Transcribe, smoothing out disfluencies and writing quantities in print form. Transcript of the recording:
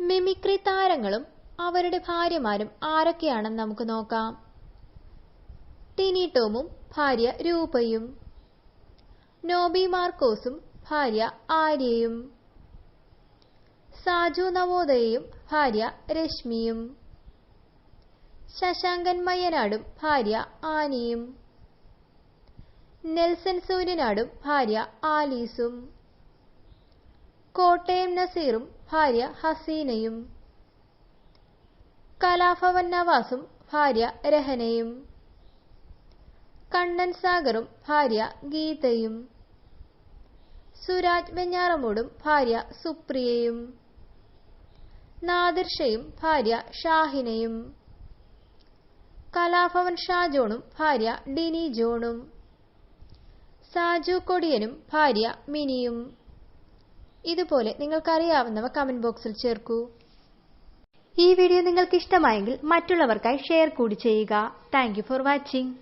Mimicry താരങ്ങളും അവരുടെ ഭാര്യമാരും ആരൊക്കെയാണെന്ന് നമുക്ക് നോക്കാം. ടിനി ടോമും ഭാര്യ രൂപയും, നോബി മാർക്കോസും ഭാര്യ ആര്യയും, സാജു നവോദയയും ഭാര്യ രശ്മിയും, ശശാങ്കൻ മയ്യനാടും ഭാര്യ ആനിയും, നെൽസൺ സൂര്യനാടും ഭാര്യ ആലീസും, കോട്ടയം നസീറും ഭാര്യ ഹസീനയും, കലാഭവൻ നവാസും ഭാര്യ രഹനയും, കണ്ണൻ സാഗറും ഭാര്യ ഗീതയും, സുരാജ് വെഞ്ഞാറമൂടും ഭാര്യ സുപ്രിയയും, നാദിർഷയും ഭാര്യ ഷാഹിനയും, കലാഭവൻ ഷാജോണും ഭാര്യ ഡിനി ജോണും, സാജു കൊടിയനും ഭാര്യ മിനിയും. ഇതുപോലെ നിങ്ങൾക്കറിയാവുന്നവ കമന്റ് ബോക്സിൽ ചേർക്കൂ. ഈ വീഡിയോ നിങ്ങൾക്ക് ഇഷ്ടമായെങ്കിൽ മറ്റുള്ളവർക്കായി ഷെയർ കൂടി ചെയ്യുക. Thank you for watching.